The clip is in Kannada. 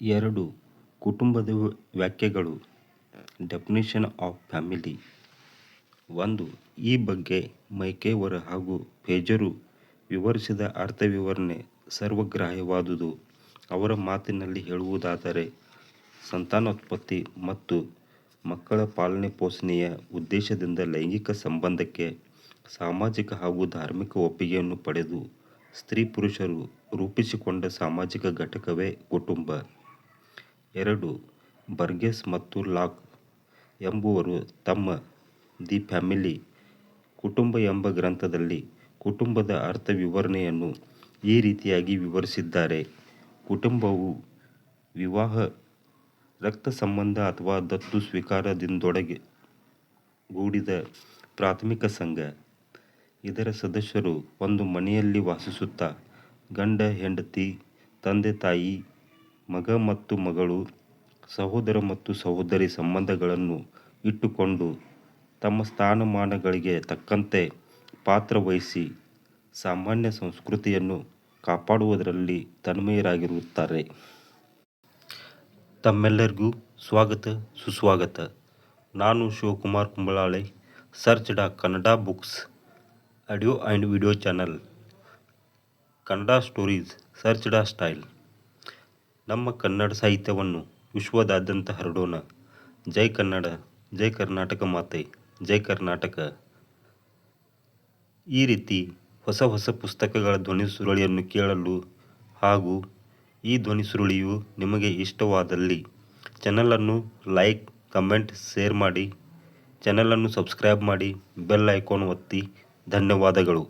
2. ಕುಟುಂಬದ ವ್ಯಾಖ್ಯೆಗಳು. Definition of family. 1. ಈ ಬಗ್ಗೆ ಮೈಕೆಯವರ್ ಹಾಗೂ ಪೇಜರು ವಿವರಿಸಿದ ಅರ್ಥವಿವರಣೆ ಸರ್ವಗ್ರಾಹ್ಯವಾದುದು. ಅವರ ಮಾತಿನಲ್ಲಿ ಹೇಳುವುದಾದರೆ, ಸಂತಾನೋತ್ಪತ್ತಿ ಮತ್ತು ಮಕ್ಕಳ ಪಾಲನೆ ಪೋಷಣೆಯ ಉದ್ದೇಶದಿಂದ ಲೈಂಗಿಕ ಸಂಬಂಧಕ್ಕೆ ಸಾಮಾಜಿಕ ಹಾಗೂ ಧಾರ್ಮಿಕ ಒಪ್ಪಿಗೆಯನ್ನು ಪಡೆದು ಸ್ತ್ರೀ ಪುರುಷರು ರೂಪಿಸಿಕೊಂಡ ಸಾಮಾಜಿಕ ಘಟಕವೇ ಕುಟುಂಬ. 2. ಬರ್ಗೆಸ್ ಮತ್ತು ಲಾಕ್ ಎಂಬುವರು ತಮ್ಮ ದಿ ಫ್ಯಾಮಿಲಿ ಕುಟುಂಬ ಎಂಬ ಗ್ರಂಥದಲ್ಲಿ ಕುಟುಂಬದ ಅರ್ಥ ವಿವರಣೆಯನ್ನು ಈ ರೀತಿಯಾಗಿ ವಿವರಿಸಿದ್ದಾರೆ. ಕುಟುಂಬವು ವಿವಾಹ, ರಕ್ತ ಸಂಬಂಧ ಅಥವಾ ದತ್ತು ಸ್ವೀಕಾರದಿಂದೊಡಗೂಡಿದ ಪ್ರಾಥಮಿಕ ಸಂಘ. ಇದರ ಸದಸ್ಯರು ಒಂದು ಮನೆಯಲ್ಲಿ ವಾಸಿಸುತ್ತಾ ಗಂಡ ಹೆಂಡತಿ, ತಂದೆ ತಾಯಿ, ಮಗ ಮತ್ತು ಮಗಳು, ಸಹೋದರ ಮತ್ತು ಸಹೋದರಿ ಸಂಬಂಧಗಳನ್ನು ಇಟ್ಟುಕೊಂಡು ತಮ್ಮ ಸ್ಥಾನಮಾನಗಳಿಗೆ ತಕ್ಕಂತೆ ಪಾತ್ರ ವಹಿಸಿ ಸಾಮಾನ್ಯ ಸಂಸ್ಕೃತಿಯನ್ನು ಕಾಪಾಡುವುದರಲ್ಲಿ ತನ್ಮಯರಾಗಿರುತ್ತಾರೆ. ತಮ್ಮೆಲ್ಲರಿಗೂ ಸ್ವಾಗತ ಸುಸ್ವಾಗತ. ನಾನು Shivakumar Kumbalale, search Kannada books audio and video channel, Kannada stories search style. ನಮ್ಮ ಕನ್ನಡ ಸಾಹಿತ್ಯವನ್ನು ವಿಶ್ವದಾದ್ಯಂತ ಹರಡೋಣ. ಜೈ ಕನ್ನಡ, ಜೈ ಕರ್ನಾಟಕ ಮಾತೆ, ಜೈ ಕರ್ನಾಟಕ. ಈ ರೀತಿ ಹೊಸ ಹೊಸ ಪುಸ್ತಕಗಳ ಧ್ವನಿ ಸುರುಳಿಯನ್ನು ಕೇಳಲು ಹಾಗೂ ಈ ಧ್ವನಿ ಸುರುಳಿಯು ನಿಮಗೆ ಇಷ್ಟವಾದಲ್ಲಿ ಚಾನಲನ್ನು ಲೈಕ್, ಕಮೆಂಟ್, ಶೇರ್ ಮಾಡಿ. ಚಾನಲನ್ನು ಸಬ್ಸ್ಕ್ರೈಬ್ ಮಾಡಿ, ಬೆಲ್ ಐಕಾನ್ ಒತ್ತಿ. ಧನ್ಯವಾದಗಳು.